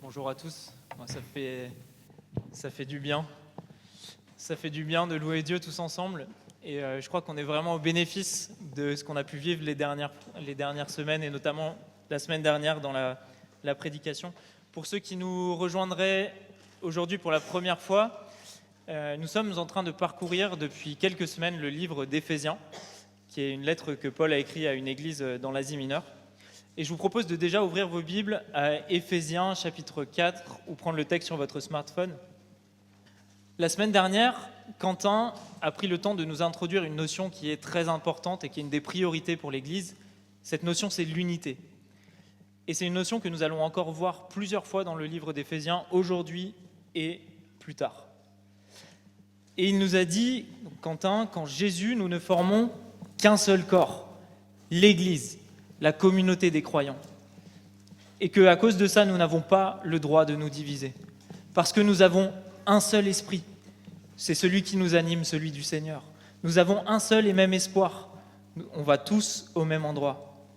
Bonjour à tous. Moi, ça fait du bien. Ça fait du bien de louer Dieu tous ensemble. Et je crois qu'on est vraiment au bénéfice de ce qu'on a pu vivre les dernières semaines, et notamment la semaine dernière dans la prédication. Pour ceux qui nous rejoindraient aujourd'hui pour la première fois, nous sommes en train de parcourir depuis quelques semaines le livre d'Éphésiens, qui est une lettre que Paul a écrite à une église dans l'Asie mineure. Et je vous propose de déjà ouvrir vos Bibles à Éphésiens chapitre 4 ou prendre le texte sur votre smartphone. La semaine dernière, Quentin a pris le temps de nous introduire une notion qui est très importante et qui est une des priorités pour l'Église. Cette notion, c'est l'unité. Et c'est une notion que nous allons encore voir plusieurs fois dans le livre d'Éphésiens, aujourd'hui et plus tard. Et il nous a dit, Quentin, qu'en Jésus, nous ne formons qu'un seul corps, l'Église, la communauté des croyants. Et qu'à cause de ça, nous n'avons pas le droit de nous diviser. Parce que nous avons un seul esprit. C'est celui qui nous anime, celui du Seigneur. Nous avons un seul et même espoir. On va tous au même endroit.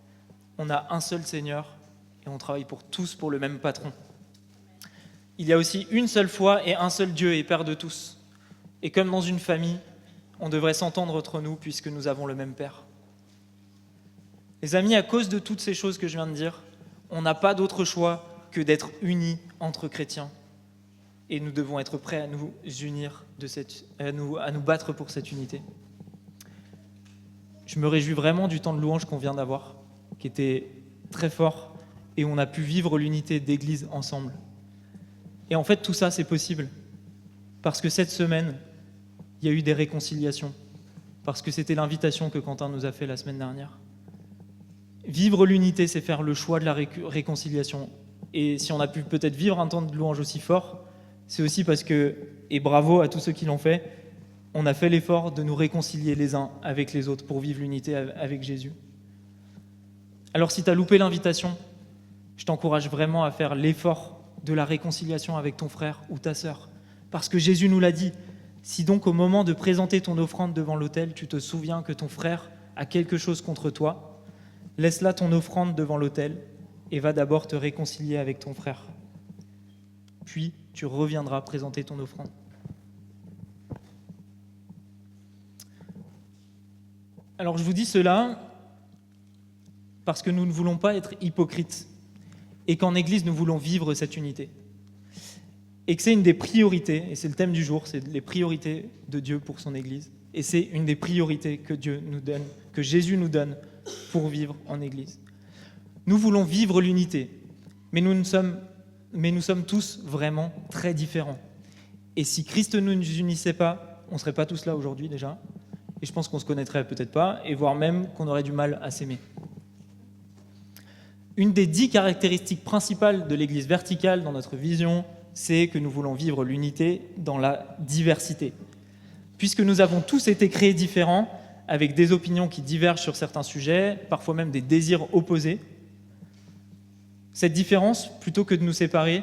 On a un seul Seigneur et on travaille tous pour le même patron. Il y a aussi une seule foi et un seul Dieu et Père de tous. Et comme dans une famille, on devrait s'entendre entre nous puisque nous avons le même Père. Les amis, à cause de toutes ces choses que je viens de dire, on n'a pas d'autre choix que d'être unis entre chrétiens. Et nous devons être prêts à nous unir, à nous battre pour cette unité. Je me réjouis vraiment du temps de louange qu'on vient d'avoir, qui était très fort, et on a pu vivre l'unité d'Église ensemble. Et en fait, tout ça, c'est possible, parce que cette semaine, il y a eu des réconciliations, parce que c'était l'invitation que Quentin nous a fait la semaine dernière. Vivre l'unité, c'est faire le choix de la réconciliation. Et si on a pu peut-être vivre un temps de louange aussi fort, c'est aussi parce que, et bravo à tous ceux qui l'ont fait, on a fait l'effort de nous réconcilier les uns avec les autres pour vivre l'unité avec Jésus. Alors si tu as loupé l'invitation, je t'encourage vraiment à faire l'effort de la réconciliation avec ton frère ou ta sœur. Parce que Jésus nous l'a dit, si donc au moment de présenter ton offrande devant l'autel, tu te souviens que ton frère a quelque chose contre toi, laisse là ton offrande devant l'autel et va d'abord te réconcilier avec ton frère. Puis tu reviendras présenter ton offrande. Alors je vous dis cela parce que nous ne voulons pas être hypocrites et qu'en Église nous voulons vivre cette unité. Et que c'est une des priorités, et c'est le thème du jour, c'est les priorités de Dieu pour son Église. Et c'est une des priorités que Dieu nous donne, que Jésus nous donne pour vivre en Église. Nous voulons vivre l'unité, mais nous sommes tous vraiment très différents. Et si Christ ne nous unissait pas, on ne serait pas tous là aujourd'hui déjà, et je pense qu'on ne se connaîtrait peut-être pas, et voire même qu'on aurait du mal à s'aimer. Une des 10 caractéristiques principales de l'Église verticale dans notre vision, c'est que nous voulons vivre l'unité dans la diversité. Puisque nous avons tous été créés différents, avec des opinions qui divergent sur certains sujets, parfois même des désirs opposés, cette différence, plutôt que de nous séparer,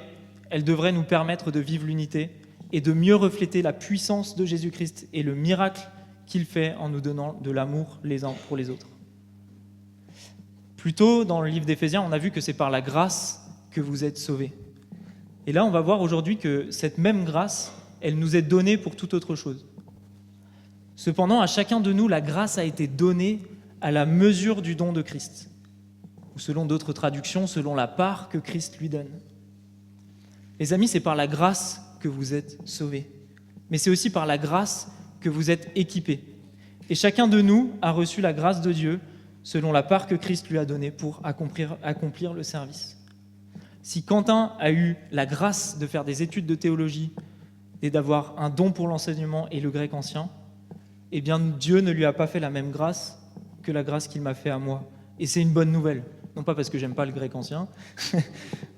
elle devrait nous permettre de vivre l'unité et de mieux refléter la puissance de Jésus-Christ et le miracle qu'il fait en nous donnant de l'amour les uns pour les autres. Plus tôt, dans le livre d'Éphésiens, on a vu que c'est par la grâce que vous êtes sauvés. Et là, on va voir aujourd'hui que cette même grâce, elle nous est donnée pour toute autre chose. Cependant, à chacun de nous, la grâce a été donnée à la mesure du don de Christ, ou selon d'autres traductions, selon la part que Christ lui donne. Les amis, c'est par la grâce que vous êtes sauvés, mais c'est aussi par la grâce que vous êtes équipés. Et chacun de nous a reçu la grâce de Dieu selon la part que Christ lui a donnée pour accomplir le service. Si Quentin a eu la grâce de faire des études de théologie et d'avoir un don pour l'enseignement et le grec ancien, eh bien Dieu ne lui a pas fait la même grâce que la grâce qu'il m'a fait à moi. Et c'est une bonne nouvelle. Non pas parce que j'aime pas le grec ancien,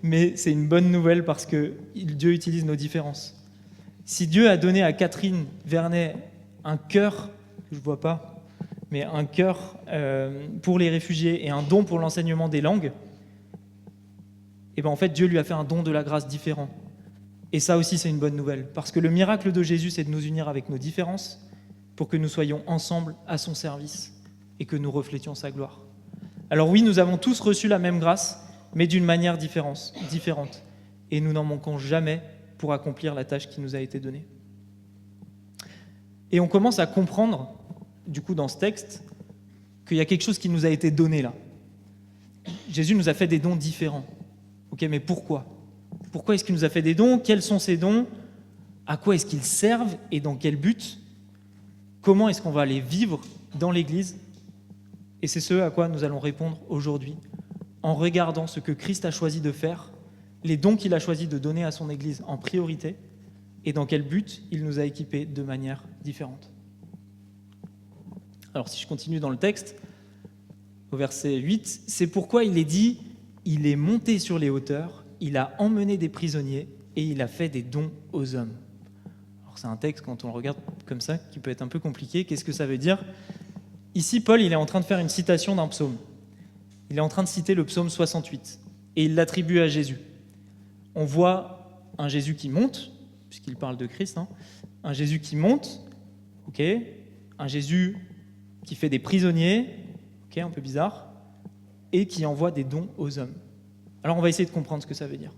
mais c'est une bonne nouvelle parce que Dieu utilise nos différences. Si Dieu a donné à Catherine Vernet un cœur, que je ne vois pas, mais un cœur pour les réfugiés et un don pour l'enseignement des langues, et bien en fait Dieu lui a fait un don de la grâce différent. Et ça aussi c'est une bonne nouvelle, parce que le miracle de Jésus c'est de nous unir avec nos différences pour que nous soyons ensemble à son service et que nous reflétions sa gloire. Alors oui, nous avons tous reçu la même grâce, mais d'une manière différente. et nous n'en manquons jamais pour accomplir la tâche qui nous a été donnée. Et on commence à comprendre, du coup, dans ce texte, qu'il y a quelque chose qui nous a été donné là. Jésus nous a fait des dons différents. Ok, mais pourquoi ? Pourquoi est-ce qu'il nous a fait des dons ? Quels sont ces dons ? À quoi est-ce qu'ils servent et dans quel but ? Comment est-ce qu'on va les vivre dans l'Église ? Et c'est ce à quoi nous allons répondre aujourd'hui, en regardant ce que Christ a choisi de faire, les dons qu'il a choisi de donner à son Église en priorité, et dans quel but il nous a équipés de manière différente. Alors si je continue dans le texte, au verset 8, c'est pourquoi il est dit « Il est monté sur les hauteurs, il a emmené des prisonniers et il a fait des dons aux hommes. » Alors c'est un texte, quand on le regarde comme ça, qui peut être un peu compliqué. Qu'est-ce que ça veut dire ? Ici, Paul, il est en train de faire une citation d'un psaume. Il est en train de citer le psaume 68 et il l'attribue à Jésus. On voit un Jésus qui monte, puisqu'il parle de Christ, un Jésus qui monte, ok, un Jésus qui fait des prisonniers, ok, un peu bizarre, et qui envoie des dons aux hommes. Alors on va essayer de comprendre ce que ça veut dire.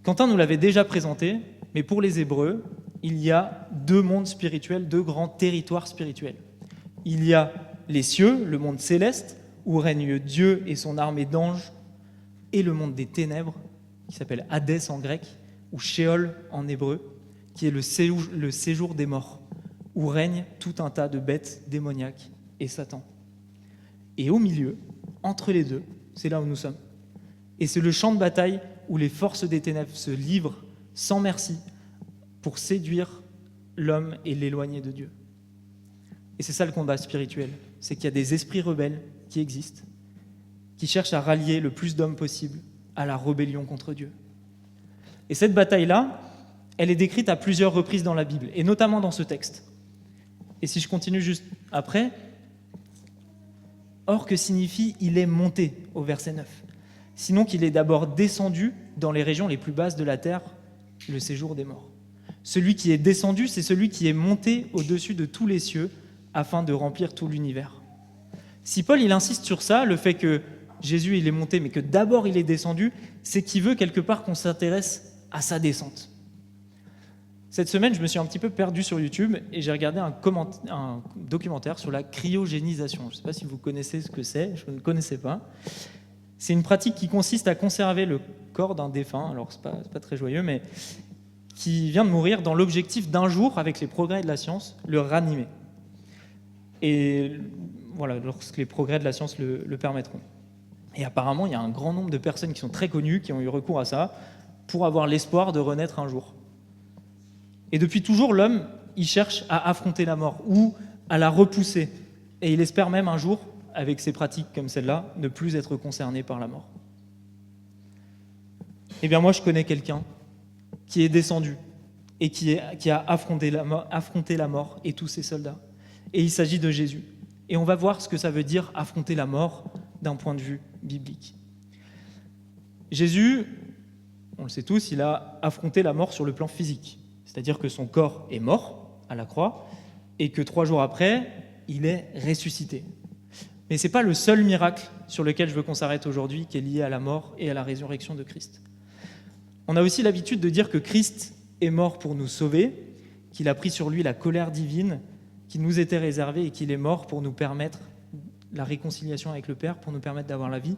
Quentin nous l'avait déjà présenté, mais pour les Hébreux, il y a deux mondes spirituels, deux grands territoires spirituels. Il y a les cieux, le monde céleste, où règne Dieu et son armée d'anges, et le monde des ténèbres, qui s'appelle Hadès en grec, ou Sheol en hébreu, qui est le séjour des morts, où règne tout un tas de bêtes démoniaques et Satan. Et au milieu, entre les deux, c'est là où nous sommes. Et c'est le champ de bataille où les forces des ténèbres se livrent sans merci pour séduire l'homme et l'éloigner de Dieu. Et c'est ça le combat spirituel, c'est qu'il y a des esprits rebelles qui existent, qui cherchent à rallier le plus d'hommes possible à la rébellion contre Dieu. Et cette bataille-là, elle est décrite à plusieurs reprises dans la Bible, et notamment dans ce texte. Et si je continue juste après, or que signifie « il est monté » au verset 9 ? Sinon qu'il est d'abord descendu dans les régions les plus basses de la terre, le séjour des morts. Celui qui est descendu, c'est celui qui est monté au-dessus de tous les cieux afin de remplir tout l'univers. Si Paul il insiste sur ça, le fait que Jésus il est monté, mais que d'abord il est descendu, c'est qu'il veut quelque part qu'on s'intéresse à sa descente. Cette semaine, je me suis un petit peu perdu sur YouTube et j'ai regardé un documentaire sur la cryogénisation. Je ne sais pas si vous connaissez ce que c'est, je ne connaissais pas. C'est une pratique qui consiste à conserver le corps d'un défunt, alors c'est pas très joyeux, mais qui vient de mourir dans l'objectif d'un jour, avec les progrès de la science, le ranimer. Et voilà, lorsque les progrès de la science le permettront. Et apparemment, il y a un grand nombre de personnes qui sont très connues, qui ont eu recours à ça, pour avoir l'espoir de renaître un jour. Et depuis toujours, l'homme, il cherche à affronter la mort ou à la repousser. Et il espère même un jour, avec ces pratiques comme celle-là, ne plus être concerné par la mort. Eh bien moi, je connais quelqu'un qui est descendu et qui a affronté la mort et tous ses soldats. Et il s'agit de Jésus. Et on va voir ce que ça veut dire affronter la mort d'un point de vue biblique. Jésus, on le sait tous, il a affronté la mort sur le plan physique. C'est-à-dire que son corps est mort à la croix et que 3 jours après, il est ressuscité. Mais ce n'est pas le seul miracle sur lequel je veux qu'on s'arrête aujourd'hui qui est lié à la mort et à la résurrection de Christ. On a aussi l'habitude de dire que Christ est mort pour nous sauver, qu'il a pris sur lui la colère divine qui nous était réservée et qu'il est mort pour nous permettre la réconciliation avec le Père, pour nous permettre d'avoir la vie.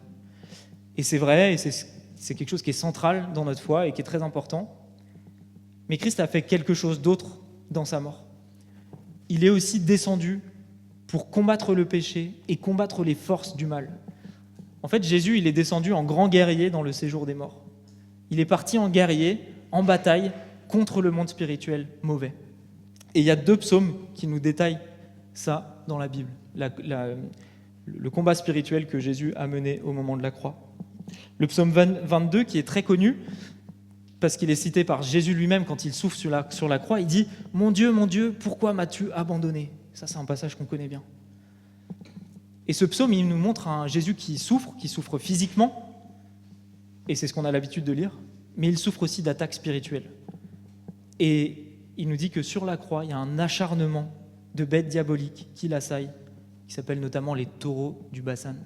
Et c'est vrai, et c'est quelque chose qui est central dans notre foi et qui est très important. Mais Christ a fait quelque chose d'autre dans sa mort. Il est aussi descendu pour combattre le péché et combattre les forces du mal. En fait, Jésus, il est descendu en grand guerrier dans le séjour des morts. Il est parti en guerrier, en bataille, contre le monde spirituel mauvais. Et il y a 2 psaumes qui nous détaillent ça dans la Bible, le combat spirituel que Jésus a mené au moment de la croix. Le psaume 22, qui est très connu, parce qu'il est cité par Jésus lui-même quand il souffre sur la croix, il dit « Mon Dieu, pourquoi m'as-tu abandonné ?» Ça, c'est un passage qu'on connaît bien. Et ce psaume, il nous montre un Jésus qui souffre physiquement, et c'est ce qu'on a l'habitude de lire, mais il souffre aussi d'attaques spirituelles. Et il nous dit que sur la croix, il y a un acharnement de bêtes diaboliques qui l'assaillent, qui s'appellent notamment les taureaux du Bassan.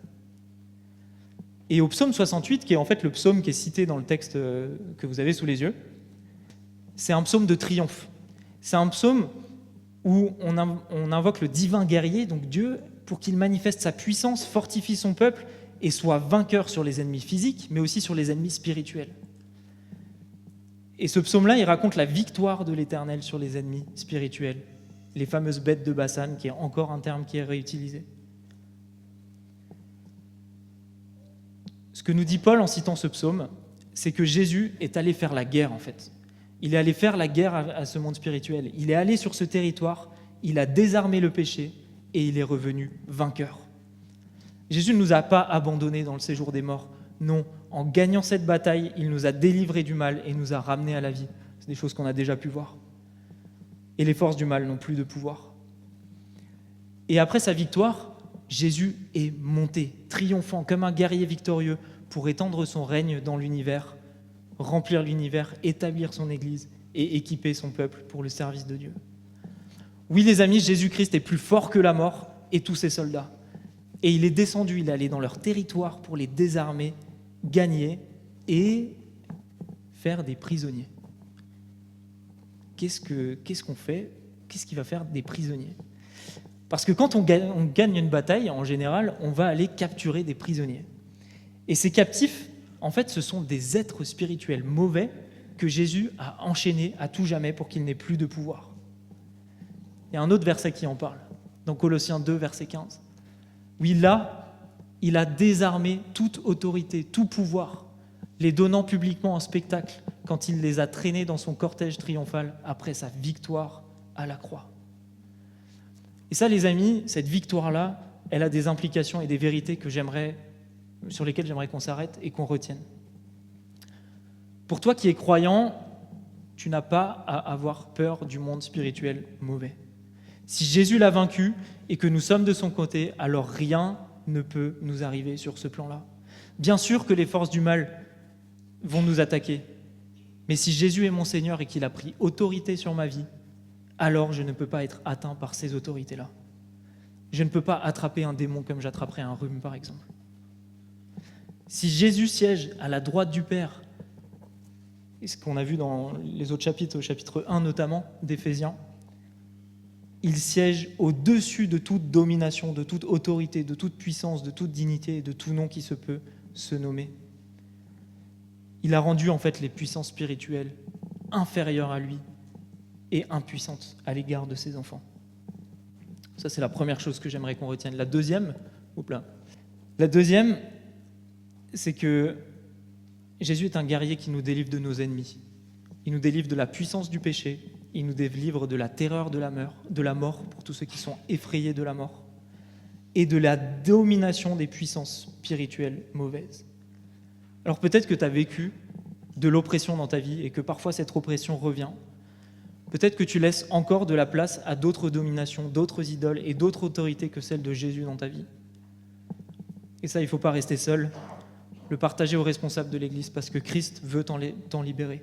Et au psaume 68, qui est en fait le psaume qui est cité dans le texte que vous avez sous les yeux, c'est un psaume de triomphe. C'est un psaume où on invoque le divin guerrier, donc Dieu, pour qu'il manifeste sa puissance, fortifie son peuple et soit vainqueur sur les ennemis physiques, mais aussi sur les ennemis spirituels. Et ce psaume-là, il raconte la victoire de l'Éternel sur les ennemis spirituels, les fameuses bêtes de Bassan, qui est encore un terme qui est réutilisé. Ce que nous dit Paul en citant ce psaume, c'est que Jésus est allé faire la guerre, en fait. Il est allé faire la guerre à ce monde spirituel. Il est allé sur ce territoire, il a désarmé le péché et il est revenu vainqueur. Jésus ne nous a pas abandonnés dans le séjour des morts. Non, en gagnant cette bataille, il nous a délivrés du mal et nous a ramenés à la vie. C'est des choses qu'on a déjà pu voir. Et les forces du mal n'ont plus de pouvoir. Et après sa victoire, Jésus est monté, triomphant, comme un guerrier victorieux, pour étendre son règne dans l'univers, remplir l'univers, établir son Église et équiper son peuple pour le service de Dieu. Oui, les amis, Jésus-Christ est plus fort que la mort et tous ses soldats. Et il est descendu, il est allé dans leur territoire pour les désarmer, gagner et faire des prisonniers. Qu'est-ce qu'on fait ? Qu'est-ce qu'il va faire des prisonniers ? Parce que quand on gagne une bataille, en général, on va aller capturer des prisonniers. Et ces captifs, en fait, ce sont des êtres spirituels mauvais que Jésus a enchaînés à tout jamais pour qu'ils n'aient plus de pouvoir. Il y a un autre verset qui en parle, dans Colossiens 2, verset 15. Oui, là, il a désarmé toute autorité, tout pouvoir, les donnant publiquement en spectacle quand il les a traînés dans son cortège triomphal après sa victoire à la croix. Et ça, les amis, cette victoire-là, elle a des implications et des vérités sur lesquelles j'aimerais qu'on s'arrête et qu'on retienne. Pour toi qui es croyant, tu n'as pas à avoir peur du monde spirituel mauvais. Si Jésus l'a vaincu et que nous sommes de son côté, alors rien ne peut nous arriver sur ce plan-là. Bien sûr que les forces du mal vont nous attaquer, mais si Jésus est mon Seigneur et qu'il a pris autorité sur ma vie, alors je ne peux pas être atteint par ces autorités-là. Je ne peux pas attraper un démon comme j'attraperais un rhume, par exemple. Si Jésus siège à la droite du Père, et ce qu'on a vu dans les autres chapitres, au chapitre 1 notamment, d'Éphésiens, il siège au-dessus de toute domination, de toute autorité, de toute puissance, de toute dignité et de tout nom qui se peut se nommer. Il a rendu en fait les puissances spirituelles inférieures à lui et impuissantes à l'égard de ses enfants. Ça, c'est la première chose que j'aimerais qu'on retienne. La deuxième, c'est que Jésus est un guerrier qui nous délivre de nos ennemis. Il nous délivre de la puissance du péché. Il nous délivre de la terreur de la mort pour tous ceux qui sont effrayés de la mort et de la domination des puissances spirituelles mauvaises. Alors peut-être que tu as vécu de l'oppression dans ta vie et que parfois cette oppression revient. Peut-être que tu laisses encore de la place à d'autres dominations, d'autres idoles et d'autres autorités que celles de Jésus dans ta vie. Et ça, il ne faut pas rester seul. Le partager aux responsables de l'Église parce que Christ veut t'en libérer.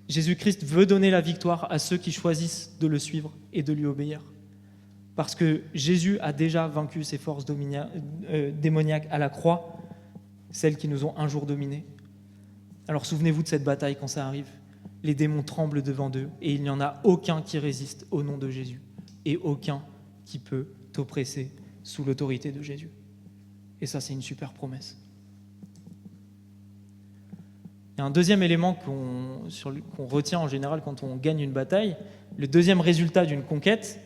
Jésus-Christ veut donner la victoire à ceux qui choisissent de le suivre et de lui obéir. Parce que Jésus a déjà vaincu ces forces démoniaques à la croix, celles qui nous ont un jour dominés. Alors souvenez-vous de cette bataille quand ça arrive. Les démons tremblent devant eux et il n'y en a aucun qui résiste au nom de Jésus et aucun qui peut t'oppresser sous l'autorité de Jésus. Et ça, c'est une super promesse. Il y a un deuxième élément qu'on retient en général quand on gagne une bataille. Le deuxième résultat d'une conquête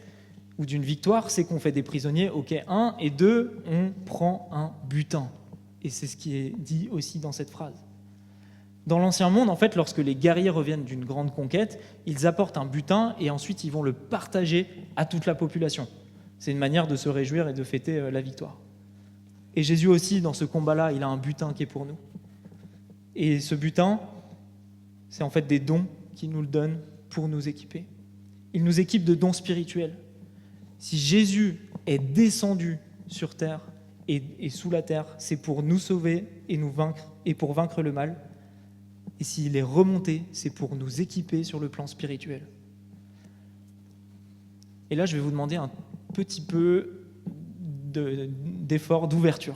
ou d'une victoire, c'est qu'on fait des prisonniers, ok, 1, et 2, on prend un butin. Et c'est ce qui est dit aussi dans cette phrase. Dans l'Ancien Monde, en fait, lorsque les guerriers reviennent d'une grande conquête, ils apportent un butin et ensuite ils vont le partager à toute la population. C'est une manière de se réjouir et de fêter la victoire. Et Jésus aussi, dans ce combat-là, il a un butin qui est pour nous. Et ce butin, c'est en fait des dons qu'il nous le donne pour nous équiper. Il nous équipe de dons spirituels. Si Jésus est descendu sur terre et sous la terre, c'est pour nous sauver et nous vaincre et pour vaincre le mal. Et s'il est remonté, c'est pour nous équiper sur le plan spirituel. Et là, je vais vous demander un petit peu d'effort, d'ouverture.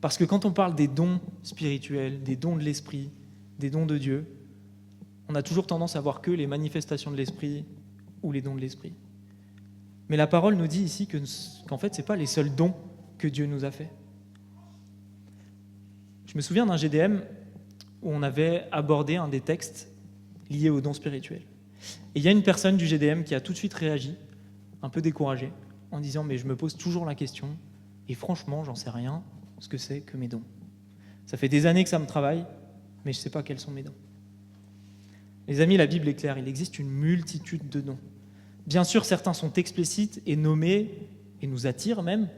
Parce que quand on parle des dons spirituels, des dons de l'esprit, des dons de Dieu, on a toujours tendance à voir que les manifestations de l'esprit ou les dons de l'esprit. Mais la parole nous dit ici qu'en fait, ce n'est pas les seuls dons que Dieu nous a faits. Je me souviens d'un GDM où on avait abordé un des textes liés aux dons spirituels. Et il y a une personne du GDM qui a tout de suite réagi, un peu découragée, en disant « mais je me pose toujours la question, et franchement, j'en sais rien ce que c'est que mes dons. Ça fait des années que ça me travaille, mais je ne sais pas quels sont mes dons. » Les amis, la Bible est claire, il existe une multitude de dons. Bien sûr, certains sont explicites et nommés, et nous attirent même,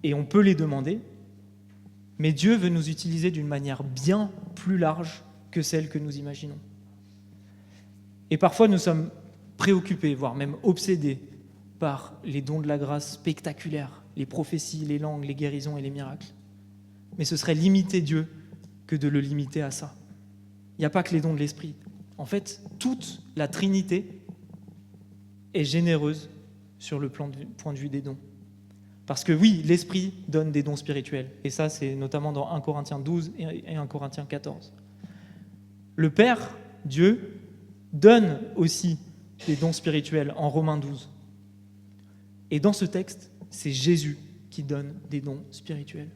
et on peut les demander, mais Dieu veut nous utiliser d'une manière bien plus large que celle que nous imaginons. Et parfois, nous sommes préoccupés, voire même obsédés par les dons de la grâce spectaculaires, les prophéties, les langues, les guérisons et les miracles. Mais ce serait limiter Dieu que de le limiter à ça. Il n'y a pas que les dons de l'esprit. En fait, toute la Trinité est généreuse sur le point de vue des dons. Parce que oui, l'Esprit donne des dons spirituels. Et ça, c'est notamment dans 1 Corinthiens 12 et 1 Corinthiens 14. Le Père, Dieu, donne aussi des dons spirituels en Romains 12. Et dans ce texte, c'est Jésus qui donne des dons spirituels.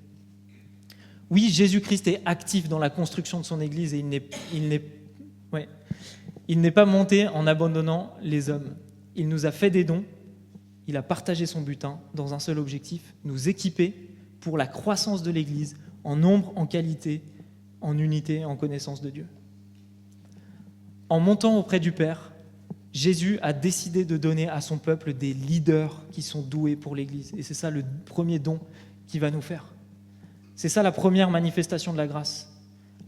Oui, Jésus-Christ est actif dans la construction de son Église et il n'est pas monté en abandonnant les hommes. Il nous a fait des dons. Il a partagé son butin dans un seul objectif, nous équiper pour la croissance de l'Église en nombre, en qualité, en unité, en connaissance de Dieu. En montant auprès du Père, Jésus a décidé de donner à son peuple des leaders qui sont doués pour l'Église. Et c'est ça le premier don qu'il va nous faire. C'est ça la première manifestation de la grâce.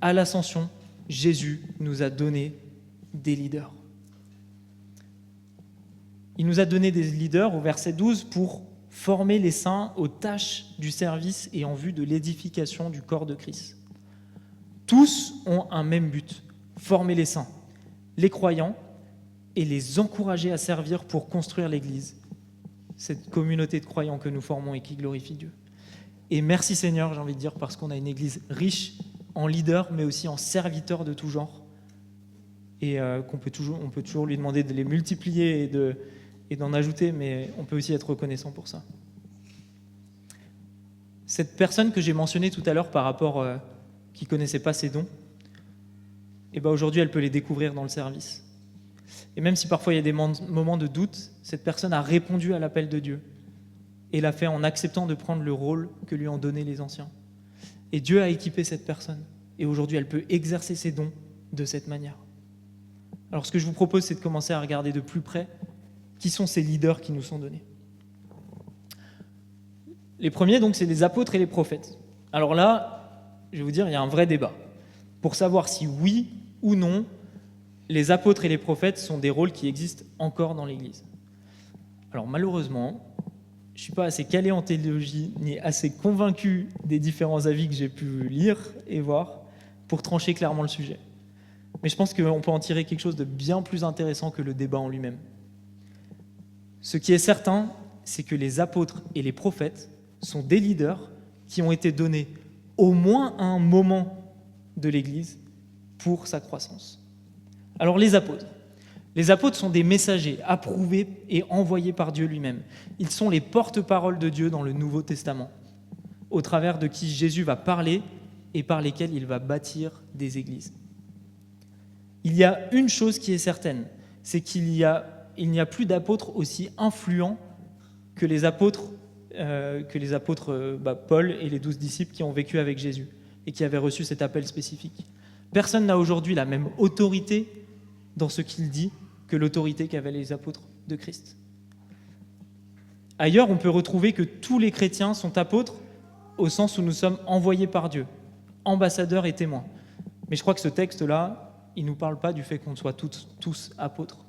À l'ascension, Jésus nous a donné des leaders. Il nous a donné des leaders au verset 12 pour former les saints aux tâches du service et en vue de l'édification du corps de Christ. Tous ont un même but, former les saints, les croyants, et les encourager à servir pour construire l'Église, cette communauté de croyants que nous formons et qui glorifie Dieu. Et merci Seigneur, j'ai envie de dire, parce qu'on a une Église riche en leaders, mais aussi en serviteurs de tout genre, et on peut toujours lui demander de les multiplier et d'en ajouter, mais on peut aussi être reconnaissant pour ça. Cette personne que j'ai mentionnée tout à l'heure par rapport qui ne connaissait pas ses dons, et aujourd'hui elle peut les découvrir dans le service. Et même si parfois il y a des moments de doute, cette personne a répondu à l'appel de Dieu et l'a fait en acceptant de prendre le rôle que lui ont donné les anciens. Et Dieu a équipé cette personne et aujourd'hui elle peut exercer ses dons de cette manière. Alors ce que je vous propose, c'est de commencer à regarder de plus près qui sont ces leaders qui nous sont donnés. Les premiers, donc, c'est les apôtres et les prophètes. Alors là, je vais vous dire, il y a un vrai débat pour savoir si oui ou non, les apôtres et les prophètes sont des rôles qui existent encore dans l'Église. Alors malheureusement, je ne suis pas assez calé en théologie ni assez convaincu des différents avis que j'ai pu lire et voir pour trancher clairement le sujet. Mais je pense qu'on peut en tirer quelque chose de bien plus intéressant que le débat en lui-même. Ce qui est certain, c'est que les apôtres et les prophètes sont des leaders qui ont été donnés au moins à un moment de l'Église pour sa croissance. Alors les apôtres sont des messagers approuvés et envoyés par Dieu lui-même. Ils sont les porte-paroles de Dieu dans le Nouveau Testament, au travers de qui Jésus va parler et par lesquels il va bâtir des églises. Il y a une chose qui est certaine, c'est qu'il n'y a plus d'apôtres aussi influents que les apôtres Paul et les 12 disciples qui ont vécu avec Jésus et qui avaient reçu cet appel spécifique. Personne n'a aujourd'hui la même autorité dans ce qu'il dit que l'autorité qu'avaient les apôtres de Christ. Ailleurs, on peut retrouver que tous les chrétiens sont apôtres au sens où nous sommes envoyés par Dieu, ambassadeurs et témoins. Mais je crois que ce texte-là, il ne nous parle pas du fait qu'on soit tous apôtres.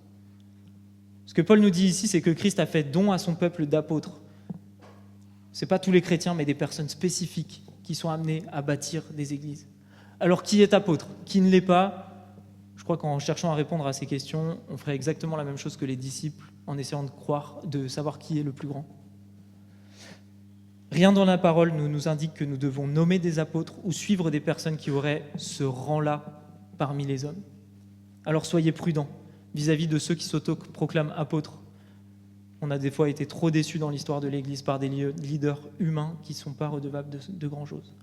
Ce que Paul nous dit ici, c'est que Christ a fait don à son peuple d'apôtres. Ce n'est pas tous les chrétiens, mais des personnes spécifiques qui sont amenées à bâtir des églises. Alors, qui est apôtre ? Qui ne l'est pas ? Je crois qu'en cherchant à répondre à ces questions, on ferait exactement la même chose que les disciples en essayant de savoir qui est le plus grand. Rien dans la parole ne nous indique que nous devons nommer des apôtres ou suivre des personnes qui auraient ce rang-là parmi les hommes. Alors soyez prudents vis-à-vis de ceux qui s'auto-proclament apôtres. On a des fois été trop déçus dans l'histoire de l'Église par des leaders humains qui ne sont pas redevables de grand-chose.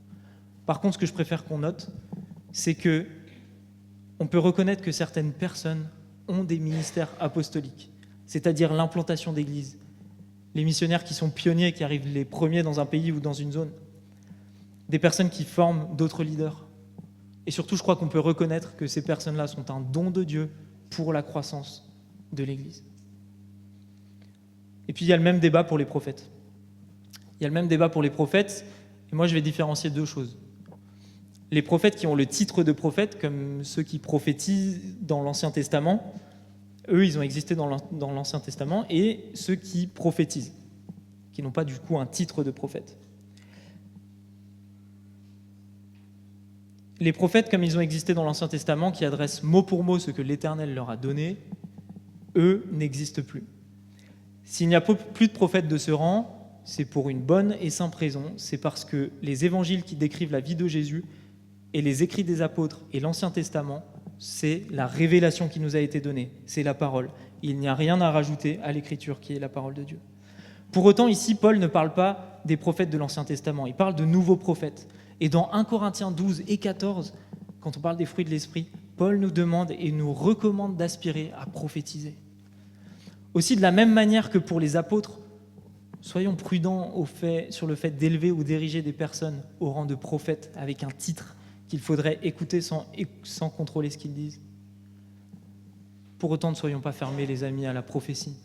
Par contre, ce que je préfère qu'on note, c'est que on peut reconnaître que certaines personnes ont des ministères apostoliques, c'est-à-dire l'implantation d'églises. Les missionnaires qui sont pionniers, qui arrivent les premiers dans un pays ou dans une zone. Des personnes qui forment d'autres leaders. Et surtout, je crois qu'on peut reconnaître que ces personnes-là sont un don de Dieu pour la croissance de l'Église. Et puis, il y a le même débat pour les prophètes. Il y a le même débat pour les prophètes, et moi, je vais différencier deux choses. Les prophètes qui ont le titre de prophète, comme ceux qui prophétisent dans l'Ancien Testament, eux, ils ont existé dans l'Ancien Testament, et ceux qui prophétisent, qui n'ont pas du coup un titre de prophète. Les prophètes, comme ils ont existé dans l'Ancien Testament, qui adressent mot pour mot ce que l'Éternel leur a donné, eux n'existent plus. S'il n'y a plus de prophètes de ce rang, c'est pour une bonne et simple raison, c'est parce que les évangiles qui décrivent la vie de Jésus et les écrits des apôtres et l'Ancien Testament, c'est la révélation qui nous a été donnée, c'est la parole. Il n'y a rien à rajouter à l'écriture qui est la parole de Dieu. Pour autant, ici, Paul ne parle pas des prophètes de l'Ancien Testament, il parle de nouveaux prophètes. Et dans 1 Corinthiens 12 et 14, quand on parle des fruits de l'Esprit, Paul nous demande et nous recommande d'aspirer à prophétiser. Aussi, de la même manière que pour les apôtres, soyons prudents sur le fait d'élever ou d'ériger des personnes au rang de prophètes avec un titre qu'il faudrait écouter sans contrôler ce qu'ils disent. Pour autant, ne soyons pas fermés, les amis, à la prophétie.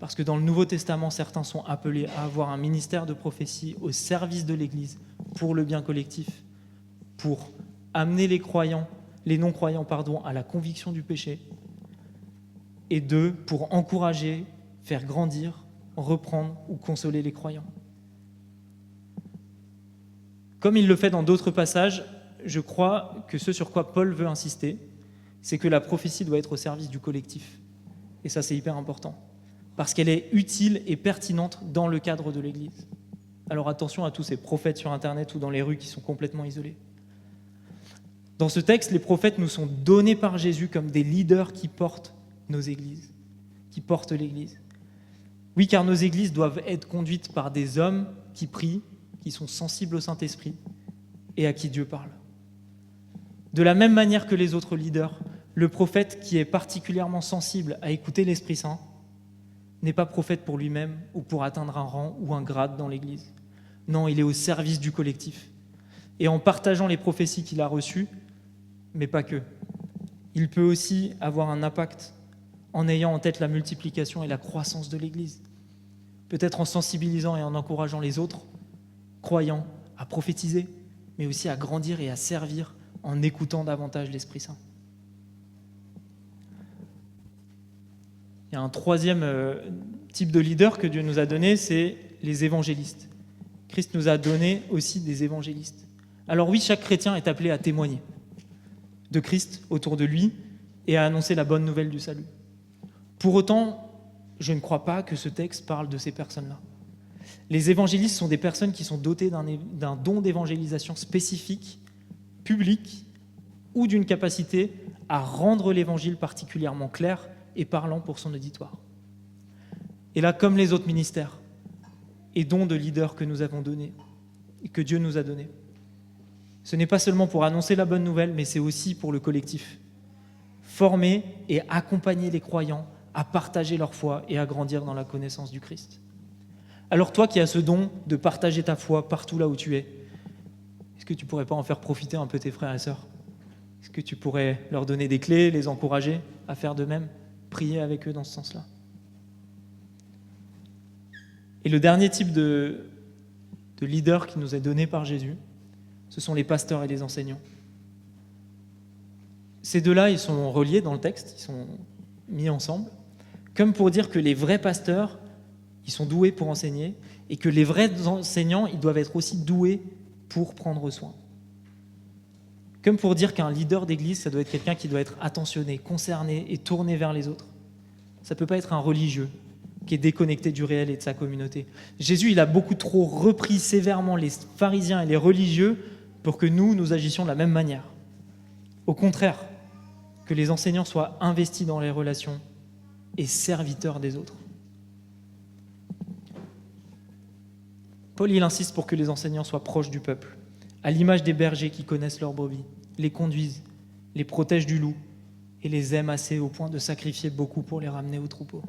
Parce que dans le Nouveau Testament, certains sont appelés à avoir un ministère de prophétie au service de l'Église, pour le bien collectif, pour amener les non-croyants, à la conviction du péché, et pour encourager, faire grandir, reprendre ou consoler les croyants. Comme il le fait dans d'autres passages, je crois que ce sur quoi Paul veut insister, c'est que la prophétie doit être au service du collectif. Et ça, c'est hyper important, parce qu'elle est utile et pertinente dans le cadre de l'Église. Alors attention à tous ces prophètes sur Internet ou dans les rues qui sont complètement isolés. Dans ce texte, les prophètes nous sont donnés par Jésus comme des leaders qui portent nos églises, qui portent l'Église. Oui, car nos églises doivent être conduites par des hommes qui prient, qui sont sensibles au Saint-Esprit et à qui Dieu parle. De la même manière que les autres leaders, le prophète qui est particulièrement sensible à écouter l'Esprit Saint n'est pas prophète pour lui-même ou pour atteindre un rang ou un grade dans l'Église. Non, il est au service du collectif. Et en partageant les prophéties qu'il a reçues, mais pas que, il peut aussi avoir un impact en ayant en tête la multiplication et la croissance de l'Église. Peut-être en sensibilisant et en encourageant les autres croyants à prophétiser, mais aussi à grandir et à servir en écoutant davantage l'Esprit Saint. Il y a un troisième type de leader que Dieu nous a donné, c'est les évangélistes. Christ nous a donné aussi des évangélistes. Alors oui, chaque chrétien est appelé à témoigner de Christ autour de lui et à annoncer la bonne nouvelle du salut. Pour autant, je ne crois pas que ce texte parle de ces personnes-là. Les évangélistes sont des personnes qui sont dotées d'un don d'évangélisation spécifique, public, ou d'une capacité à rendre l'évangile particulièrement clair et parlant pour son auditoire. Et là, comme les autres ministères et dons de leaders que nous avons donnés et que Dieu nous a donnés, ce n'est pas seulement pour annoncer la bonne nouvelle, mais c'est aussi pour le collectif. Former et accompagner les croyants à partager leur foi et à grandir dans la connaissance du Christ. Alors toi qui as ce don de partager ta foi partout là où tu es, est-ce que tu ne pourrais pas en faire profiter un peu tes frères et sœurs ? Est-ce que tu pourrais leur donner des clés, les encourager à faire de même, prier avec eux dans ce sens-là ? Et le dernier type de leader qui nous est donné par Jésus, ce sont les pasteurs et les enseignants. Ces deux-là, ils sont reliés dans le texte, ils sont mis ensemble, comme pour dire que les vrais pasteurs, ils sont doués pour enseigner, et que les vrais enseignants, ils doivent être aussi doués pour prendre soin. Comme pour dire qu'un leader d'église, ça doit être quelqu'un qui doit être attentionné, concerné et tourné vers les autres. Ça ne peut pas être un religieux, qui est déconnecté du réel et de sa communauté. Jésus, il a beaucoup trop repris sévèrement les pharisiens et les religieux pour que nous agissions de la même manière. Au contraire, que les enseignants soient investis dans les relations et serviteurs des autres. Paul, il insiste pour que les enseignants soient proches du peuple, à l'image des bergers qui connaissent leurs brebis, les conduisent, les protègent du loup et les aiment assez au point de sacrifier beaucoup pour les ramener au troupeau.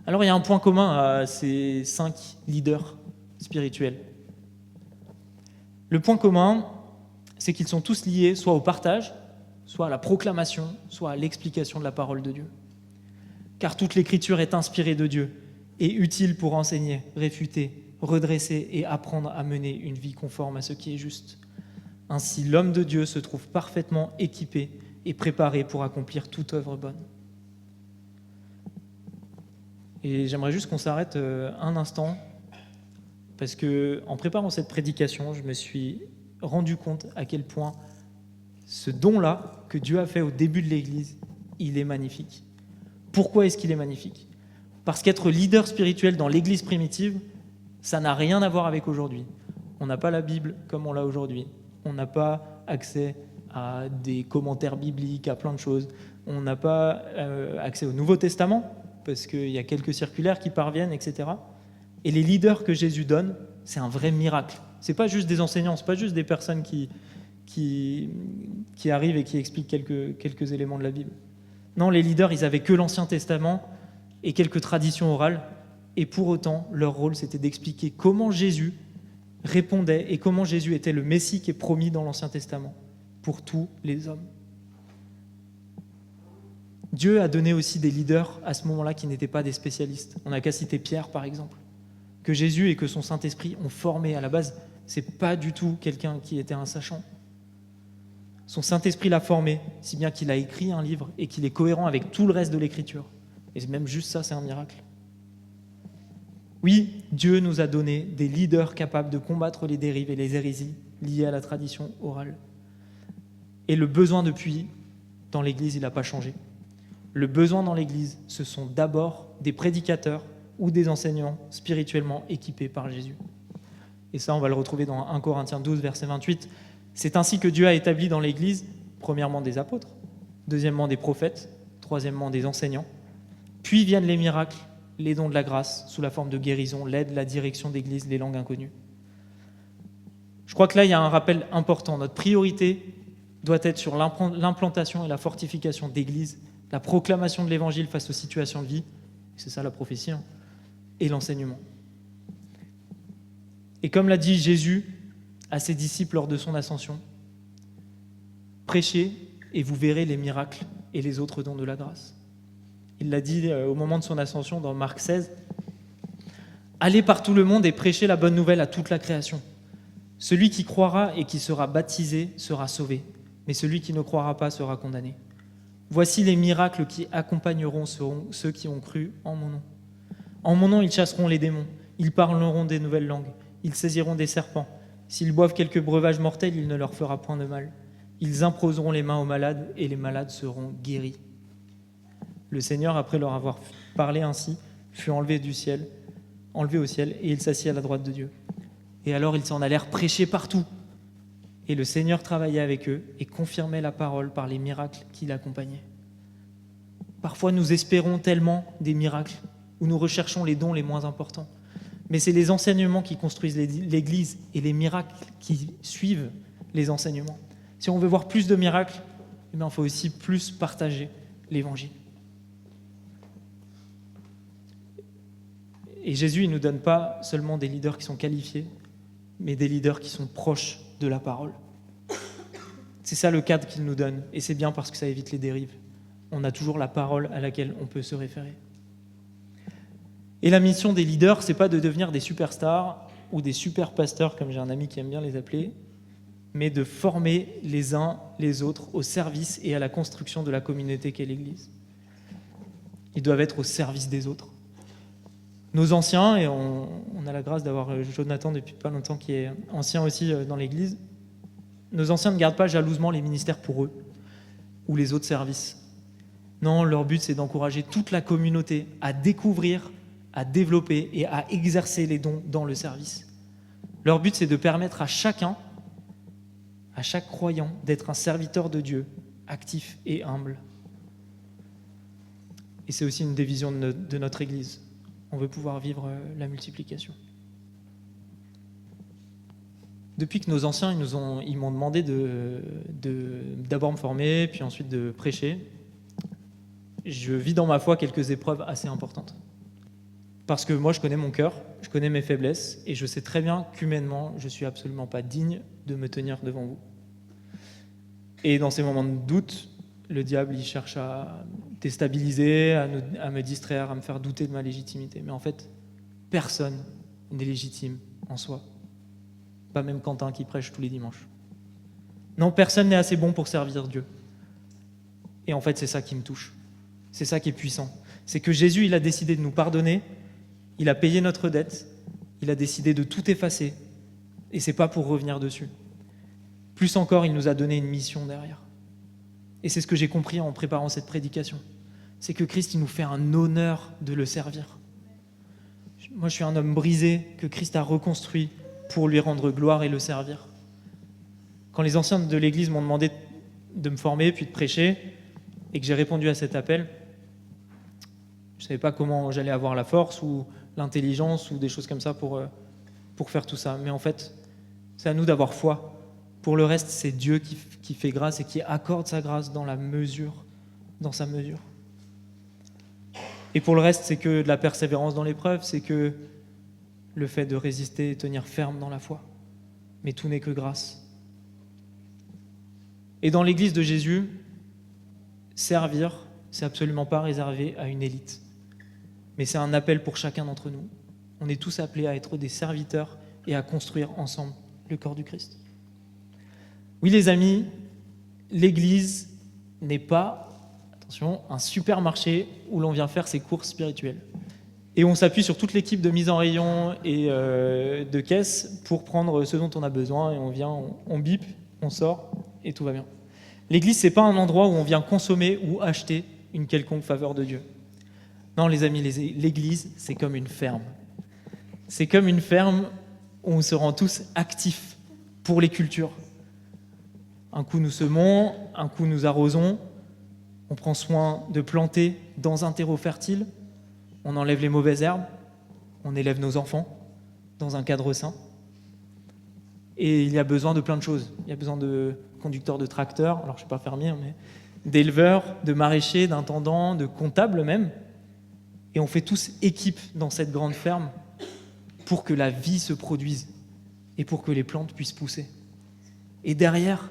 Alors il y a un point commun à ces 5 leaders spirituels. Le point commun, c'est qu'ils sont tous liés soit au partage, soit à la proclamation, soit à l'explication de la parole de Dieu. Car toute l'écriture est inspirée de Dieu et utile pour enseigner, réfuter, redresser et apprendre à mener une vie conforme à ce qui est juste. Ainsi, l'homme de Dieu se trouve parfaitement équipé et préparé pour accomplir toute œuvre bonne. Et j'aimerais juste qu'on s'arrête un instant, parce que en préparant cette prédication, je me suis rendu compte à quel point ce don-là que Dieu a fait au début de l'Église, il est magnifique. Pourquoi est-ce qu'il est magnifique ? Parce qu'être leader spirituel dans l'Église primitive, ça n'a rien à voir avec aujourd'hui. On n'a pas la Bible comme on l'a aujourd'hui. On n'a pas accès à des commentaires bibliques, à plein de choses. On n'a pas accès au Nouveau Testament, parce qu'il y a quelques circulaires qui parviennent, etc. Et les leaders que Jésus donne, c'est un vrai miracle. Ce n'est pas juste des enseignants, ce n'est pas juste des personnes qui arrivent et qui expliquent quelques éléments de la Bible. Non, les leaders, ils n'avaient que l'Ancien Testament et quelques traditions orales, et pour autant, leur rôle, c'était d'expliquer comment Jésus répondait et comment Jésus était le Messie qui est promis dans l'Ancien Testament pour tous les hommes. Dieu a donné aussi des leaders à ce moment-là qui n'étaient pas des spécialistes. On n'a qu'à citer Pierre, par exemple, que Jésus et que son Saint-Esprit ont formé. À la base, ce n'est pas du tout quelqu'un qui était un sachant. Son Saint-Esprit l'a formé, si bien qu'il a écrit un livre et qu'il est cohérent avec tout le reste de l'Écriture. Et même juste ça, c'est un miracle. Oui, Dieu nous a donné des leaders capables de combattre les dérives et les hérésies liées à la tradition orale. Et le besoin depuis, dans l'Église, il n'a pas changé. Le besoin dans l'Église, ce sont d'abord des prédicateurs ou des enseignants spirituellement équipés par Jésus. Et ça, on va le retrouver dans 1 Corinthiens 12, verset 28. C'est ainsi que Dieu a établi dans l'Église, premièrement des apôtres, deuxièmement des prophètes, troisièmement des enseignants, puis viennent les miracles, les dons de la grâce, sous la forme de guérison, l'aide, la direction d'Église, les langues inconnues. Je crois que là, il y a un rappel important. Notre priorité doit être sur l'implantation et la fortification d'Église, la proclamation de l'Évangile face aux situations de vie, c'est ça la prophétie, et l'enseignement. Et comme l'a dit Jésus à ses disciples lors de son ascension, prêchez et vous verrez les miracles et les autres dons de la grâce. Il l'a dit au moment de son ascension dans Marc 16. Allez par tout le monde et prêchez la bonne nouvelle à toute la création. Celui qui croira et qui sera baptisé sera sauvé, mais celui qui ne croira pas sera condamné. Voici les miracles qui accompagneront ceux qui ont cru en mon nom. En mon nom, ils chasseront les démons, ils parleront des nouvelles langues, ils saisiront des serpents. S'ils boivent quelques breuvages mortels, il ne leur fera point de mal. Ils imposeront les mains aux malades et les malades seront guéris. Le Seigneur, après leur avoir parlé ainsi, fut enlevé au ciel, et il s'assit à la droite de Dieu. Et alors ils s'en allèrent prêcher partout. Et le Seigneur travaillait avec eux et confirmait la parole par les miracles qui l'accompagnaient. Parfois, nous espérons tellement des miracles, ou nous recherchons les dons les moins importants. Mais c'est les enseignements qui construisent l'Église et les miracles qui suivent les enseignements. Si on veut voir plus de miracles, il faut aussi plus partager l'Évangile. Et Jésus, il ne nous donne pas seulement des leaders qui sont qualifiés, mais des leaders qui sont proches de la parole. C'est ça le cadre qu'il nous donne, et c'est bien parce que ça évite les dérives. On a toujours la parole à laquelle on peut se référer. Et la mission des leaders, c'est pas de devenir des superstars ou des super pasteurs, comme j'ai un ami qui aime bien les appeler, mais de former les uns les autres au service et à la construction de la communauté qu'est l'Église. Ils doivent être au service des autres. Nos anciens, et on a la grâce d'avoir Jonathan depuis pas longtemps qui est ancien aussi dans l'Église, nos anciens ne gardent pas jalousement les ministères pour eux ou les autres services. Non, leur but, c'est d'encourager toute la communauté à découvrir, à développer et à exercer les dons dans le service. Leur but, c'est de permettre à chacun, à chaque croyant, d'être un serviteur de Dieu, actif et humble. Et c'est aussi une des visions de notre Église. On veut pouvoir vivre la multiplication. Depuis que nos anciens ils m'ont demandé d'abord me former, puis ensuite de prêcher, je vis dans ma foi quelques épreuves assez importantes. Parce que moi, je connais mon cœur, je connais mes faiblesses, et je sais très bien qu'humainement, je ne suis absolument pas digne de me tenir devant vous. Et dans ces moments de doute, le diable, il cherche à déstabiliser, à me distraire, à me faire douter de ma légitimité. Mais en fait, personne n'est légitime en soi. Pas même Quentin qui prêche tous les dimanches. Non, personne n'est assez bon pour servir Dieu. Et en fait, c'est ça qui me touche. C'est ça qui est puissant. C'est que Jésus, il a décidé de nous pardonner, il a payé notre dette, il a décidé de tout effacer. Et c'est pas pour revenir dessus. Plus encore, il nous a donné une mission derrière. Et c'est ce que j'ai compris en préparant cette prédication. C'est que Christ, il nous fait un honneur de le servir. Moi, je suis un homme brisé que Christ a reconstruit pour lui rendre gloire et le servir. Quand les anciens de l'Église m'ont demandé de me former puis de prêcher, et que j'ai répondu à cet appel, je ne savais pas comment j'allais avoir la force ou l'intelligence ou des choses comme ça pour faire tout ça. Mais en fait, c'est à nous d'avoir foi. Pour le reste, c'est Dieu qui fait grâce et qui accorde sa grâce dans sa mesure. Et pour le reste, c'est que de la persévérance dans l'épreuve, c'est que le fait de résister et tenir ferme dans la foi. Mais tout n'est que grâce. Et dans l'Église de Jésus, servir, c'est absolument pas réservé à une élite. Mais c'est un appel pour chacun d'entre nous. On est tous appelés à être des serviteurs et à construire ensemble le corps du Christ. Oui, les amis, l'Église n'est pas, attention, un supermarché où l'on vient faire ses courses spirituelles. Et on s'appuie sur toute l'équipe de mise en rayon et de caisse pour prendre ce dont on a besoin. Et on vient, on bip, on sort et tout va bien. L'Église, c'est pas un endroit où on vient consommer ou acheter une quelconque faveur de Dieu. Non, les amis, l'Église, c'est comme une ferme. C'est comme une ferme où on se rend tous actifs pour les cultures. Un coup, nous semons, un coup, nous arrosons. On prend soin de planter dans un terreau fertile. On enlève les mauvaises herbes. On élève nos enfants dans un cadre sain. Et il y a besoin de plein de choses. Il y a besoin de conducteurs de tracteurs, alors je ne suis pas fermier, mais d'éleveurs, de maraîchers, d'intendants, de comptables même. Et on fait tous équipe dans cette grande ferme pour que la vie se produise et pour que les plantes puissent pousser. Et derrière,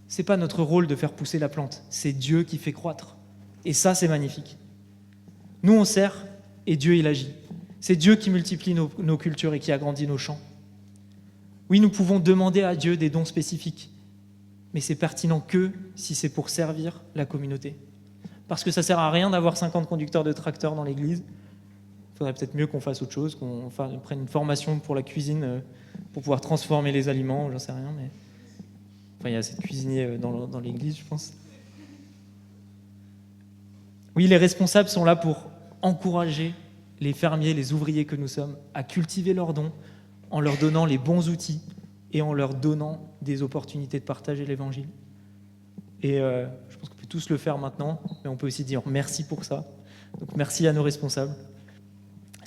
ce n'est pas notre rôle de faire pousser la plante, c'est Dieu qui fait croître. Et ça, c'est magnifique. Nous, on sert et Dieu, il agit. C'est Dieu qui multiplie nos cultures et qui agrandit nos champs. Oui, nous pouvons demander à Dieu des dons spécifiques, mais c'est pertinent que si c'est pour servir la communauté. Parce que ça ne sert à rien d'avoir 50 conducteurs de tracteurs dans l'église. Il faudrait peut-être mieux qu'on fasse autre chose, qu'on prenne une formation pour la cuisine, pour pouvoir transformer les aliments, j'en sais rien, mais... Enfin, il y a assez de cuisiniers dans l'église, je pense. Oui, les responsables sont là pour encourager les fermiers, les ouvriers que nous sommes, à cultiver leurs dons, en leur donnant les bons outils et en leur donnant des opportunités de partager l'évangile. Et je pense qu'on peut tous le faire maintenant, mais on peut aussi dire merci pour ça. Donc merci à nos responsables.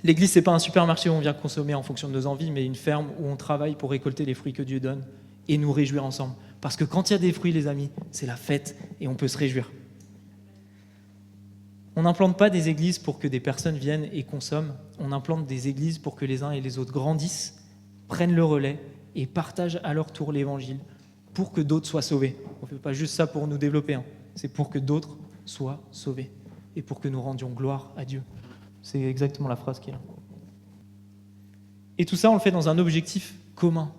L'église, c'est pas un supermarché où on vient consommer en fonction de nos envies, mais une ferme où on travaille pour récolter les fruits que Dieu donne et nous réjouir ensemble. Parce que quand il y a des fruits, les amis, c'est la fête et on peut se réjouir. On n'implante pas des églises pour que des personnes viennent et consomment. On implante des églises pour que les uns et les autres grandissent, prennent le relais et partagent à leur tour l'évangile pour que d'autres soient sauvés. On ne fait pas juste ça pour nous développer, c'est pour que d'autres soient sauvés et pour que nous rendions gloire à Dieu. C'est exactement la phrase qui est là. Et tout ça, on le fait dans un objectif commun,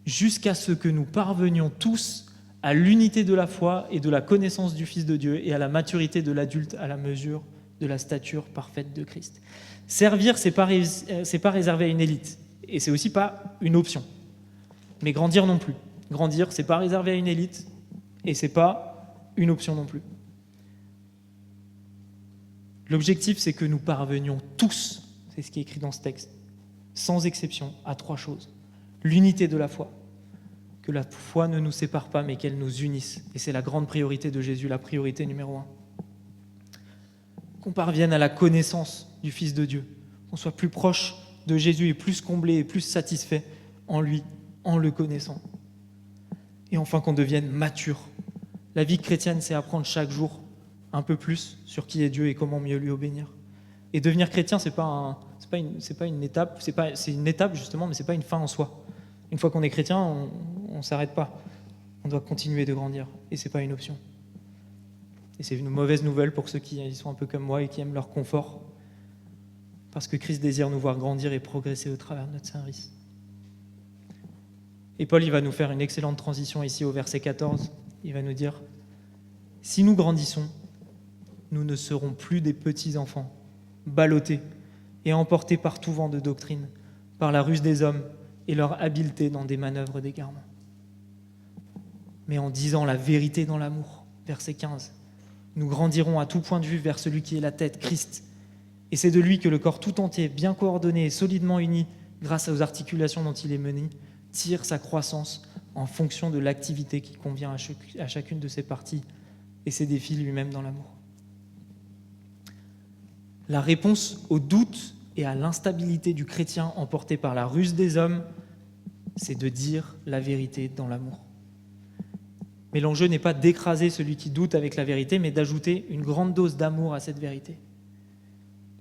jusqu'à ce que nous parvenions tous à l'unité de la foi et de la connaissance du Fils de Dieu et à la maturité de l'adulte à la mesure de la stature parfaite de Christ. Servir, c'est pas réservé à une élite et c'est aussi pas une option. Mais grandir non plus. Grandir, c'est pas réservé à une élite et c'est pas une option non plus. L'objectif, c'est que nous parvenions tous, c'est ce qui est écrit dans ce texte, sans exception, à 3 choses. L'unité de la foi, que la foi ne nous sépare pas, mais qu'elle nous unisse. Et c'est la grande priorité de Jésus, la priorité numéro 1. Qu'on parvienne à la connaissance du Fils de Dieu, qu'on soit plus proche de Jésus et plus comblé et plus satisfait en lui, en le connaissant. Et enfin, qu'on devienne mature. La vie chrétienne, c'est apprendre chaque jour un peu plus sur qui est Dieu et comment mieux lui obéir. Et devenir chrétien, c'est pas une étape, c'est une étape justement, mais c'est pas une fin en soi. Une fois qu'on est chrétien, on s'arrête pas. On doit continuer de grandir, et c'est pas une option. Et c'est une mauvaise nouvelle pour ceux qui sont un peu comme moi et qui aiment leur confort, parce que Christ désire nous voir grandir et progresser au travers de notre service. Et Paul, il va nous faire une excellente transition ici au verset 14. Il va nous dire « Si nous grandissons, nous ne serons plus des petits enfants, ballottés et emportés par tout vent de doctrine, par la ruse des hommes et leur habileté dans des manœuvres d'égarement. Mais en disant la vérité dans l'amour, verset 15, nous grandirons à tout point de vue vers celui qui est la tête, Christ. Et c'est de lui que le corps tout entier, bien coordonné et solidement uni, grâce aux articulations dont il est mené, tire sa croissance en fonction de l'activité qui convient à chacune de ses parties et ses défis lui-même dans l'amour. La réponse au doute et à l'instabilité du chrétien emporté par la ruse des hommes, c'est de dire la vérité dans l'amour. Mais l'enjeu n'est pas d'écraser celui qui doute avec la vérité, mais d'ajouter une grande dose d'amour à cette vérité.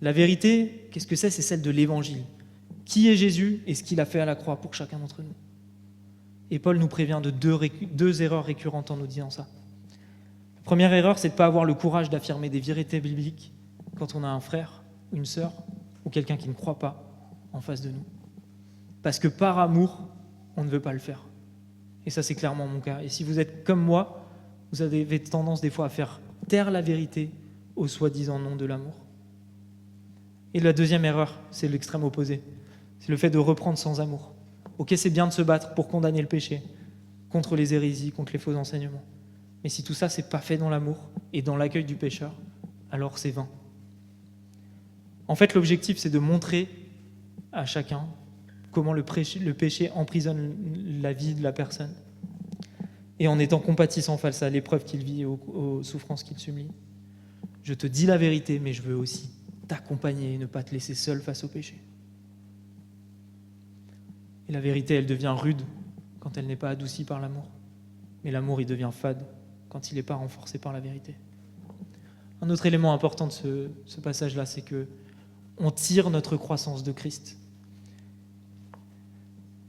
La vérité, qu'est-ce que c'est ? C'est celle de l'Évangile. Qui est Jésus et ce qu'il a fait à la croix pour chacun d'entre nous. Et Paul nous prévient de deux erreurs récurrentes en nous disant ça. La première erreur, c'est de ne pas avoir le courage d'affirmer des vérités bibliques quand on a un frère, une sœur ou quelqu'un qui ne croit pas en face de nous. Parce que par amour, on ne veut pas le faire. Et ça, c'est clairement mon cas. Et si vous êtes comme moi, vous avez tendance des fois à faire taire la vérité au soi-disant nom de l'amour. Et la deuxième erreur, c'est l'extrême opposé. C'est le fait de reprendre sans amour. Ok, c'est bien de se battre pour condamner le péché, contre les hérésies, contre les faux enseignements. Mais si tout ça, c'est pas fait dans l'amour et dans l'accueil du pécheur, alors c'est vain. En fait, l'objectif, c'est de montrer à chacun comment le péché emprisonne la vie de la personne, et en étant compatissant face à l'épreuve qu'il vit et aux souffrances qu'il subit. Je te dis la vérité, mais je veux aussi t'accompagner et ne pas te laisser seul face au péché. Et la vérité, elle devient rude quand elle n'est pas adoucie par l'amour. Mais l'amour, il devient fade quand il n'est pas renforcé par la vérité. Un autre élément important de ce passage-là, c'est qu'on tire notre croissance de Christ.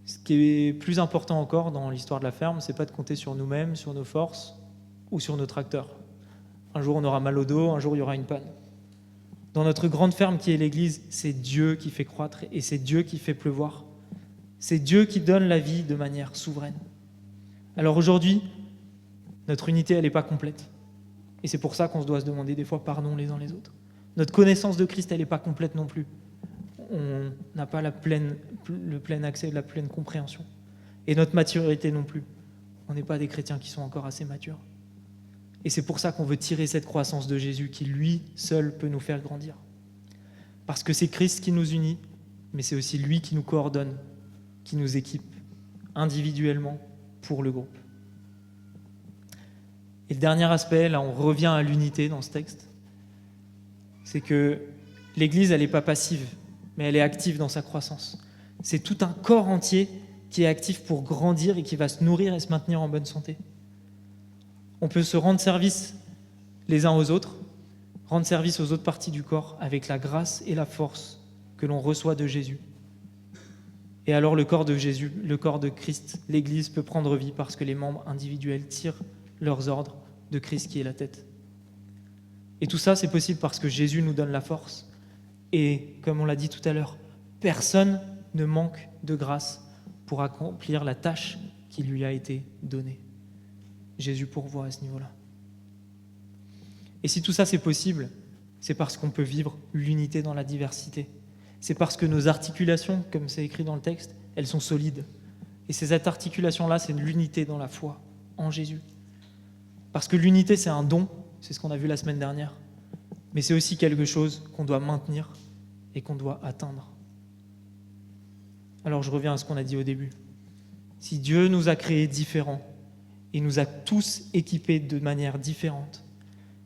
Ce qui est plus important encore dans l'histoire de la ferme, c'est pas de compter sur nous-mêmes, sur nos forces ou sur nos tracteurs. Un jour, on aura mal au dos, un jour, il y aura une panne. Dans notre grande ferme qui est l'Église, c'est Dieu qui fait croître et c'est Dieu qui fait pleuvoir. C'est Dieu qui donne la vie de manière souveraine. Alors aujourd'hui, notre unité, elle n'est pas complète. Et c'est pour ça qu'on se doit se demander des fois pardon les uns les autres. Notre connaissance de Christ, elle n'est pas complète non plus. On n'a pas le plein accès, la pleine compréhension. Et notre maturité non plus. On n'est pas des chrétiens qui sont encore assez matures. Et c'est pour ça qu'on veut tirer cette croissance de Jésus qui, lui, seul peut nous faire grandir. Parce que c'est Christ qui nous unit, mais c'est aussi lui qui nous coordonne, qui nous équipe individuellement pour le groupe. Et le dernier aspect, là on revient à l'unité dans ce texte, c'est que l'Église, elle n'est pas passive, mais elle est active dans sa croissance. C'est tout un corps entier qui est actif pour grandir et qui va se nourrir et se maintenir en bonne santé. On peut se rendre service les uns aux autres, rendre service aux autres parties du corps avec la grâce et la force que l'on reçoit de Jésus. Et alors le corps de Jésus, le corps de Christ, l'Église peut prendre vie parce que les membres individuels tirent leurs ordres de Christ qui est la tête. Et tout ça, c'est possible parce que Jésus nous donne la force. Et comme on l'a dit tout à l'heure, personne ne manque de grâce pour accomplir la tâche qui lui a été donnée. Jésus pourvoit à ce niveau-là. Et si tout ça c'est possible, c'est parce qu'on peut vivre l'unité dans la diversité. C'est parce que nos articulations, comme c'est écrit dans le texte, elles sont solides. Et ces articulations-là, c'est l'unité dans la foi, en Jésus. Parce que l'unité, c'est un don, c'est ce qu'on a vu la semaine dernière. mais c'est aussi quelque chose qu'on doit maintenir et qu'on doit atteindre. Alors je reviens à ce qu'on a dit au début. Si Dieu nous a créés différents et nous a tous équipés de manière différente,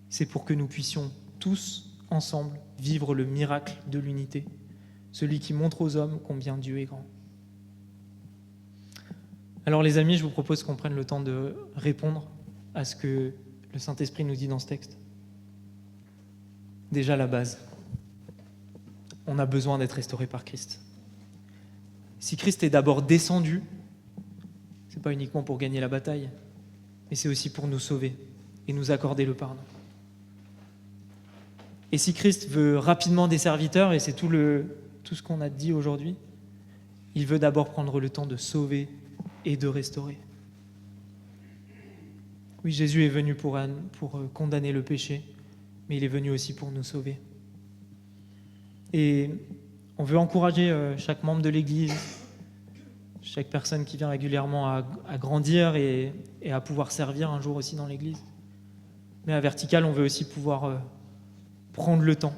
c'est pour que nous puissions tous ensemble vivre le miracle de l'unité, celui qui montre aux hommes combien Dieu est grand. Alors les amis, je vous propose qu'on prenne le temps de répondre à ce que le Saint-Esprit nous dit dans ce texte. Déjà la base. On a besoin d'être restauré par Christ. Si Christ est d'abord descendu, ce n'est pas uniquement pour gagner la bataille, mais c'est aussi pour nous sauver et nous accorder le pardon. Et si Christ veut rapidement des serviteurs, et c'est tout ce qu'on a dit aujourd'hui, il veut d'abord prendre le temps de sauver et de restaurer. Oui, Jésus est venu pour condamner le péché, mais il est venu aussi pour nous sauver. Et on veut encourager chaque membre de l'Église, chaque personne qui vient régulièrement à grandir et à pouvoir servir un jour aussi dans l'Église. Mais à Vertical, on veut aussi pouvoir prendre le temps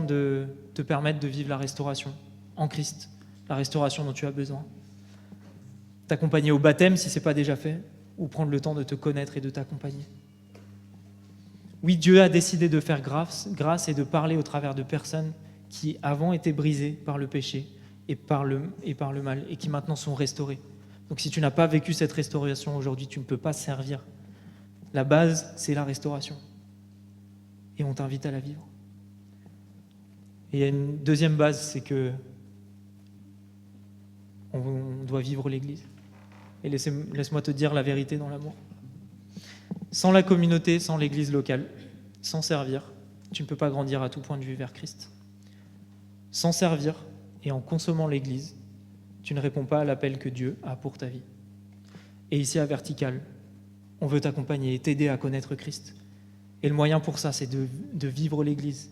de te permettre de vivre la restauration en Christ, la restauration dont tu as besoin. T'accompagner au baptême si ce n'est pas déjà fait, ou prendre le temps de te connaître et de t'accompagner. Oui, Dieu a décidé de faire grâce et de parler au travers de personnes qui avant étaient brisées par le péché et par le mal, et qui maintenant sont restaurées. Donc si tu n'as pas vécu cette restauration aujourd'hui, tu ne peux pas servir. La base, c'est la restauration. Et on t'invite à la vivre. Et il y a une deuxième base, c'est que on doit vivre l'Église. Et laisse-moi te dire la vérité dans l'amour. Sans la communauté, sans l'Église locale, sans servir, tu ne peux pas grandir à tout point de vue vers Christ. Sans servir et en consommant l'Église, tu ne réponds pas à l'appel que Dieu a pour ta vie. Et ici à Vertical, on veut t'accompagner et t'aider à connaître Christ. Et le moyen pour ça, c'est de vivre l'Église.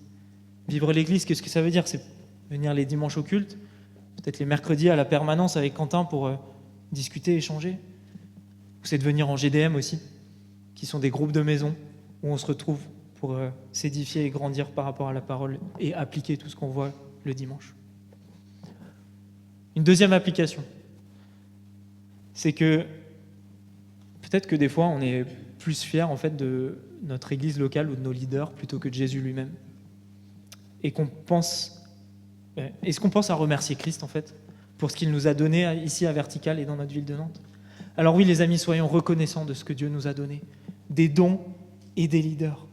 Vivre l'Église, qu'est-ce que ça veut dire? C'est venir les dimanches au culte, peut-être les mercredis à la permanence avec Quentin pour discuter, échanger. Ou c'est de venir en GDM aussi, qui sont des groupes de maison où on se retrouve pour s'édifier et grandir par rapport à la parole et appliquer tout ce qu'on voit le dimanche. Une deuxième application, c'est que peut-être que des fois on est plus fier en fait de notre église locale ou de nos leaders plutôt que de Jésus lui-même. Et est-ce qu'on pense à remercier Christ en fait pour ce qu'il nous a donné ici à Vertical et dans notre ville de Nantes? Alors oui les amis, soyons reconnaissants de ce que Dieu nous a donné, des dons et des leaders.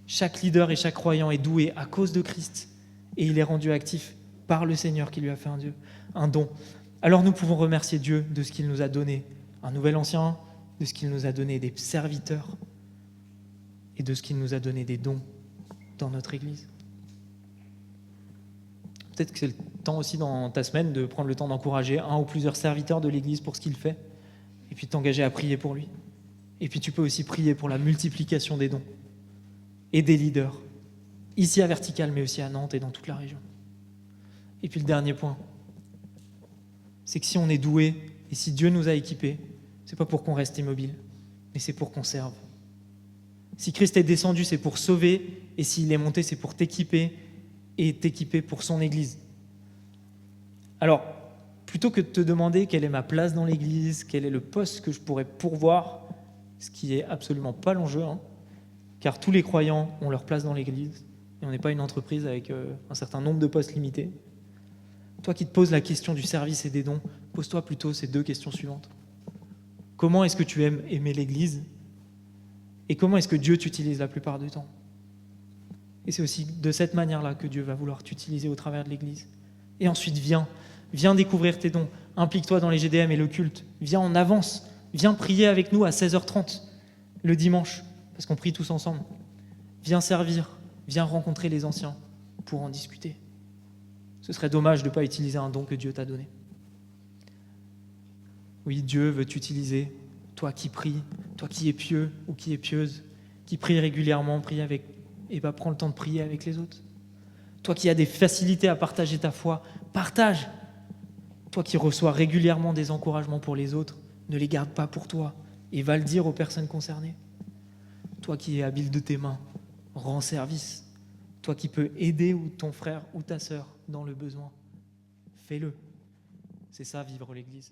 Chaque leader et chaque croyant est doué à cause de Christ et il est rendu actif par le Seigneur qui lui a fait un don. Alors nous pouvons remercier Dieu de ce qu'il nous a donné, un nouvel ancien, de ce qu'il nous a donné des serviteurs et de ce qu'il nous a donné des dons dans notre Église. Peut-être que c'est le temps aussi dans ta semaine de prendre le temps d'encourager un ou plusieurs serviteurs de l'Église pour ce qu'il fait et puis t'engager à prier pour lui. Et puis tu peux aussi prier pour la multiplication des dons et des leaders, ici à Vertical, mais aussi à Nantes et dans toute la région. Et puis le dernier point, c'est que si on est doué et si Dieu nous a équipés, c'est pas pour qu'on reste immobile, mais c'est pour qu'on serve. Si Christ est descendu, c'est pour sauver, et s'il est monté, c'est pour t'équiper et t'équiper pour son Église. Alors, plutôt que de te demander quelle est ma place dans l'Église, quel est le poste que je pourrais pourvoir, ce qui est absolument pas l'enjeu, car tous les croyants ont leur place dans l'Église, et on n'est pas une entreprise avec un certain nombre de postes limités. Toi qui te poses la question du service et des dons, pose-toi plutôt ces deux questions suivantes. Comment est-ce que tu aimes aimer l'Église? Et comment est-ce que Dieu t'utilise la plupart du temps? Et c'est aussi de cette manière-là que Dieu va vouloir t'utiliser au travers de l'Église. Et ensuite, viens découvrir tes dons. Implique-toi dans les GDM et le culte. Viens en avance. Viens prier avec nous à 16h30 le dimanche, parce qu'on prie tous ensemble. Viens servir. Viens rencontrer les anciens pour en discuter. Ce serait dommage de ne pas utiliser un don que Dieu t'a donné. Oui, Dieu veut t'utiliser, toi qui pries, toi qui es pieux ou qui es pieuse, qui prie régulièrement, prends le temps de prier avec les autres. Toi qui as des facilités à partager ta foi, partage. Toi qui reçois régulièrement des encouragements pour les autres, ne les garde pas pour toi et va le dire aux personnes concernées. Toi qui es habile de tes mains, rends service. Toi qui peux aider ton frère ou ta sœur dans le besoin, fais-le. C'est ça, vivre l'Église.